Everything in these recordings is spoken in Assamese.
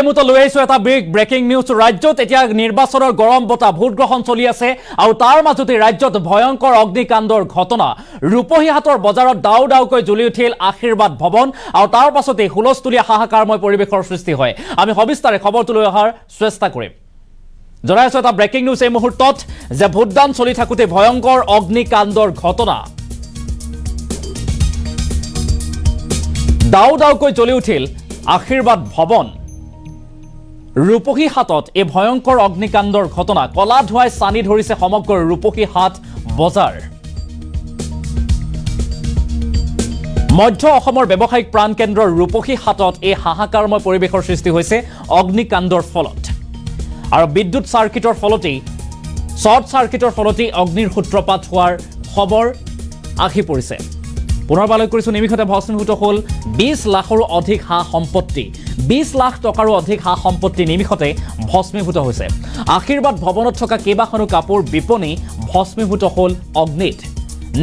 মুহূৰ্তত লৈ আহিছো এটা বিগ ব্ৰেকিং নিউজ ৰাজ্যত এতিয়া নিৰ্বাচনৰ গৰম বতা ভোট গ্ৰহণ চলি আছে আৰু তাৰ মাজতে ৰাজ্যত ভয়ংকৰ অগ্নিকাণ্ডৰ ঘটনা ৰূপহীহাটৰ বজাৰত ডাউ ডাউকৈ জ্বলি উঠিল আশীৰ্বাদ ভৱন আৰু তাৰ পাছতে হুলস্থুলীয়া হাহাকাৰময় পৰিৱেশৰ সৃষ্টি হয় আমি সবিস্তাৰে খবৰটো লৈ অহাৰ চেষ্টা কৰিম জনাইছো এটা ব্ৰেকিং নিউজ এই মুহূৰ্তত যে ভোটদান চলি থাকোতে ভয়ংকৰ অগ্নিকাণ্ডৰ ঘটনা ডাউ ডাউকৈ জ্বলি উঠিল আশীৰ্বাদ ভৱন ৰূপহীহাটত এই ভয়ংকৰ অগ্নিকাণ্ডৰ ঘটনা কলা ধুৱাই সানি ধৰিছে সমগ্ৰ ৰূপহীহাট বজাৰ মধ্য অসমৰ ব্যৱসায়িক প্ৰাণ কেন্দ্ৰৰ ৰূপহীহাটত এই হাহাকাৰময় পৰিৱেশৰ সৃষ্টি হৈছে অগ্নিকাণ্ডৰ ফলত আৰু বিদ্যুৎ সাৰ্কিটৰ ফলতেই শৰ্ট সাৰ্কিটৰ ফলতেই অগ্নিৰ সূত্ৰপাত হোৱাৰ খবৰ আহি পৰিছে পুনৰবালৈ কৰিছো নিমিষতে ভস্মীভূত হল 20 লাখৰো অধিক হা সম্পত্তি 20 লাখ টকাৰো অধিক হা সম্পত্তি নিমিষতে ভস্মীভূত হৈছে আশীৰ্বাদ ভৱনত থকা কেইবাখনো কাপোৰ বিপণী ভস্মীভূত হল অগ্নিত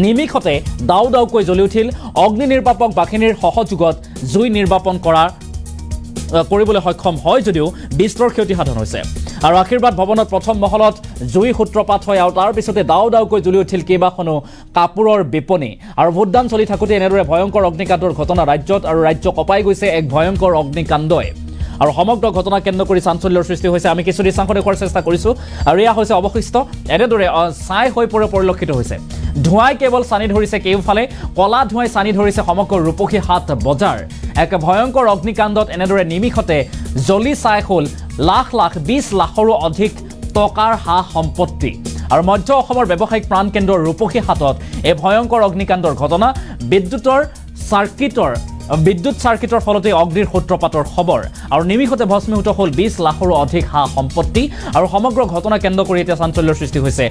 নিমিষতে ডাউ ডাউকৈ জ্বলি উঠিল অগ্নি নিৰ্বাপক বাহিনীৰ সহযোগত জুই নিৰ্বাপন কৰিবলৈ সক্ষম হয় যদিও বিস্তৰ ক্ষতি সাধন হৈছে আৰু আশীৰ্বাদ ভৱনত প্ৰথম মহলত জুই সূত্ৰপাত হয় আৰু তাৰ পিছতে ডাউ ডাউকৈ জ্বলি উঠিল কেইবাখনো কাপোৰৰ বিপণী আৰু ভোটদান চলি থাকোতে এনেদৰে ভয়ংকৰ অগ্নিকাণ্ডৰ ঘটনা ৰাজ্যত আৰু ৰাজ্য কপাই গৈছে এক ভয়ংকৰ অগ্নিকাণ্ডই আৰু সমগ্ৰ ঘটনা কেন্দ্ৰ কৰি চাঞ্চল্যৰ সৃষ্টি হৈছে আমি কিছু দৃশ্যাংশ দেখুৱাৰ চেষ্টা কৰিছো আৰু এয়া হৈছে অৱশিষ্ট এনেদৰে ছাই হৈ পৰিলক্ষিত হৈছে ধুৱাই কেৱল সানি ধৰিছে কেউফালে কলা ধুৱাই সানি ধৰিছে সমগ্ৰ ৰূপহীহাট বজাৰ এক ভয়ংকৰ অগ্নিকাণ্ডত এনেদৰে নিমিষতে জ্বলি ছাই হ'ল লাখ লাখ 20 লাখৰো অধিক টকাৰ হা সম্পত্তি আৰু মধ্য অসমৰ ব্যৱসায়িক প্ৰাণ কেন্দ্ৰৰ ৰূপহীহাটত এই ভয়ংকৰ অগ্নিকাণ্ডৰ ঘটনা বিদ্যুৎ সাৰ্কিটৰ ফলতে অগ্নিৰ সূত্ৰপাতৰ খবৰ আৰু নিমিষতে ভস্মীভূত হ'ল 20 লাখৰো অধিক হা সম্পত্তি আৰু সমগ্ৰ ঘটনা কেন্দ্ৰ কৰি এতিয়া চাঞ্চল্যৰ সৃষ্টি হৈছে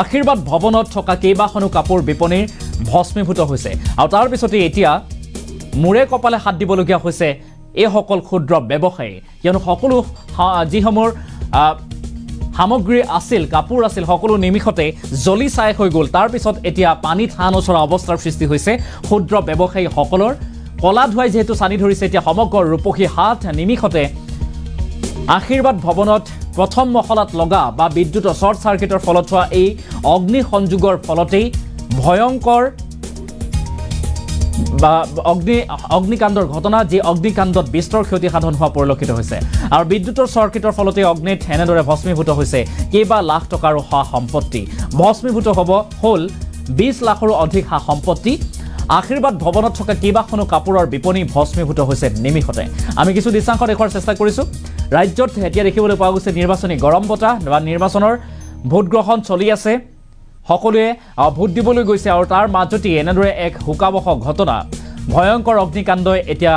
আশীৰ্বাদ ভৱনত থকা কেইবাখনো কাপোৰ বিপণীৰ ভস্মীভূত হৈছে আৰু তাৰ পিছতে এতিয়া মুৰে কপালে হাত দিবলগীয়া হৈছে এই সকল ক্ষুদ্ৰ ব্যৱসায়ী কিয়নো সকলো যিসমূহ সামগ্ৰী আছিল কাপোৰ আছিল সকলো নিমিষতে জ্বলি ছাই হৈ গ'ল তাৰ পিছত এতিয়া পানীত হান ওচৰা অৱস্থাৰ সৃষ্টি হৈছে ক্ষুদ্ৰ ব্যৱসায়ী সকলৰ কলা ধুৱাই যেহেতু সানি ধৰিছে এতিয়া সমগ্ৰ ৰূপহীহাট নিমিষতে আশীৰ্বাদ ভৱনত প্ৰথম মহলাত লগা বা বিদ্যুৎ শৰ্ট সাৰ্কিটৰ ফলত হোৱা এই অগ্নি সংযোগৰ ফলতেই ভয়ংকৰ বা অগ্নিকাণ্ডৰ ঘটনা যি অগ্নিকাণ্ডত বিস্তৰ ক্ষতি সাধন হোৱা পৰিলক্ষিত হৈছে আৰু বিদ্যুৎৰ সাৰ্কিটৰ ফলতে অগ্নিত এনেদৰে ভস্মীভূত হৈছে কেইবা লাখ টকাৰো হা সম্পত্তি ভস্মীভূত হ'ল 20 লাখৰো অধিক হা সম্পত্তি আশীৰ্বাদ ভৱনত থকা কেইবাখনো কাপোৰৰ বিপণী ভস্মীভূত হৈছে নিমিষতে আমি কিছু দৃশ্যাংশ দেখুৱাৰ চেষ্টা কৰিছো ৰাজ্যত এতিয়া দেখিবলৈ পোৱা গৈছে নিৰ্বাচনী গৰম বতা বা নিৰ্বাচনৰ ভোট গ্ৰহণ চলি আছে সকলোৱে ভোট দিবলৈ গৈছে আৰু তাৰ মাজতে এনেদৰে এক হুকাবহ ঘটনা ভয়ংকৰ অগ্নিকাণ্ডই এতিয়া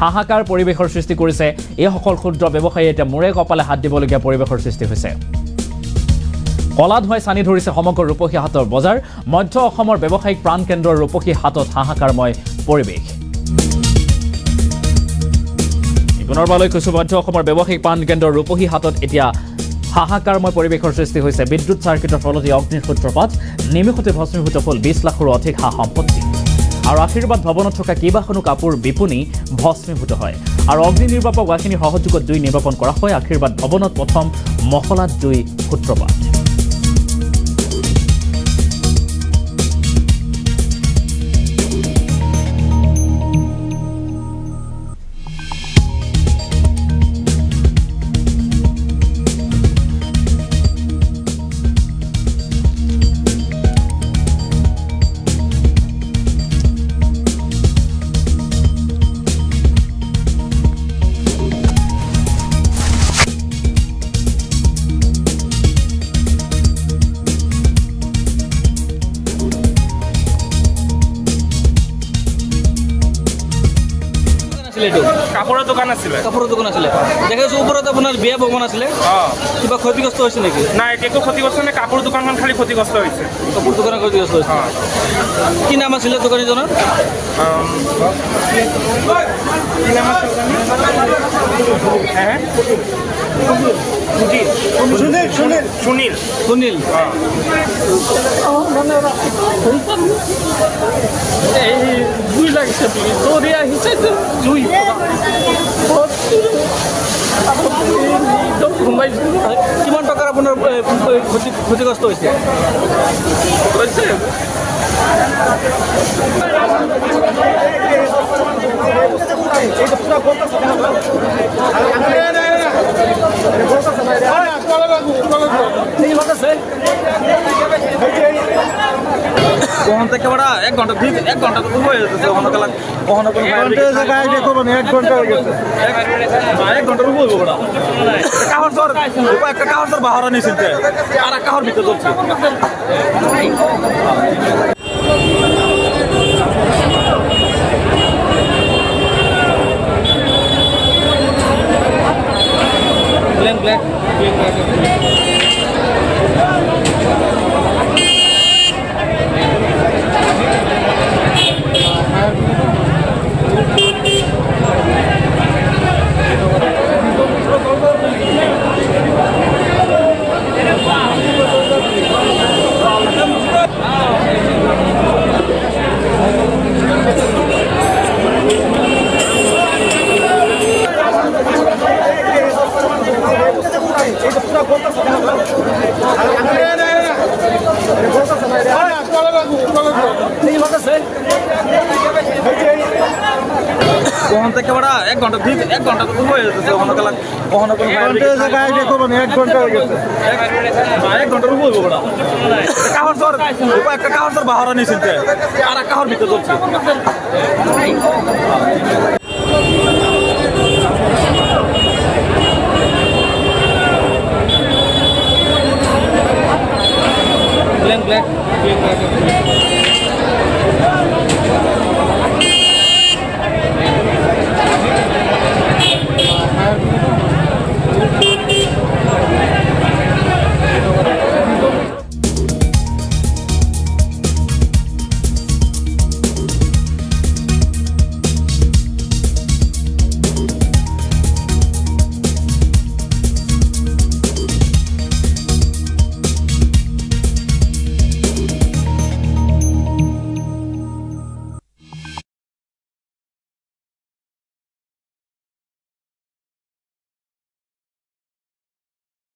হাহাকাৰ পৰিৱেশৰ সৃষ্টি কৰিছে এই সকল ক্ষুদ্ৰ ব্যৱসায়ী এতিয়া মুৰে কপালে হাত দিবলগীয়া পৰিৱেশৰ সৃষ্টি হৈছে কলা ধুৱাই সানি ধৰিছে সমগ্ৰ ৰূপহীহাটৰ বজাৰ মধ্য অসমৰ ব্যৱসায়িক প্ৰাণ কেন্দ্ৰৰ ৰূপহীহাটত হাহাকাৰময় পৰিৱেশ পুনৰবালৈ কৈছো মধ্য অসমৰ ব্যৱসায়িক প্ৰাণ কেন্দ্ৰৰ ৰূপহীহাটত এতিয়া হাহাকাৰময় পৰিৱেশৰ সৃষ্টি হৈছে বিদ্যুৎ সাৰ্কিটৰ ফলতে অগ্নিৰ সূত্ৰপাত নিমিষতে ভস্মীভূত হ'ল 20 লাখৰো অধিক হা সম্পত্তি আৰু আশীৰ্বাদ ভৱনত থকা কেইবাখনো কাপোৰ বিপণী ভস্মীভূত হয় আৰু অগ্নি নিৰ্বাপক বাহিনীৰ সহযোগত জুই নিৰ্বাপন কৰা হয় আশীৰ্বাদ ভৱনত প্ৰথম মহলাত জুই সূত্ৰপাত কাপোৰৰ দোকান আছিলে দেখাইছো ওপৰত আপোনাৰ বিয়া ভৱন আছিলে কিবা ক্ষতিগ্ৰস্ত হৈছে নেকি নাই একো ক্ষতিগ্ৰস্ত নাই কাপোৰ দোকানখন খালি ক্ষতিগ্ৰস্ত হৈছে কাপোৰ দোকান ক্ষতিগ্ৰস্ত হৈছে কি নাম আছিলে দোকানীজনৰ সুনীল সুনীল জুই লাগিছে দৌৰি আহিছে জুই কিমান টকাৰ আপোনাৰ ক্ষতিগ্ৰস্ত হৈছে কখন থেকে বড়া 1 ঘন্টা 1 ঘন্টা তো হয়ে যাচ্ছে কখনো কখনো জায়গায় দেখো মানে 1 ঘন্টা হয়ে গেছে 1 ঘন্টা রুম হইব বড়া কাহর সর একটা কাহর সর বাহারা নিছিতে আর একটা কাহর ভিতর চলছে ব্ল্যাক কখন থেকে বড়া 1 ঘন্টা 1 ঘন্টা তো হয়ে যাচ্ছে কখনো কখনো জায়গায় দেখো মানে 1 ঘন্টা হয়ে গেছে 1 ঘন্টা রুম হইব বড়া কাহর সর একটা কাহর সর বাহারা নিছিতে আর একটা কাহর ভিতর চলছে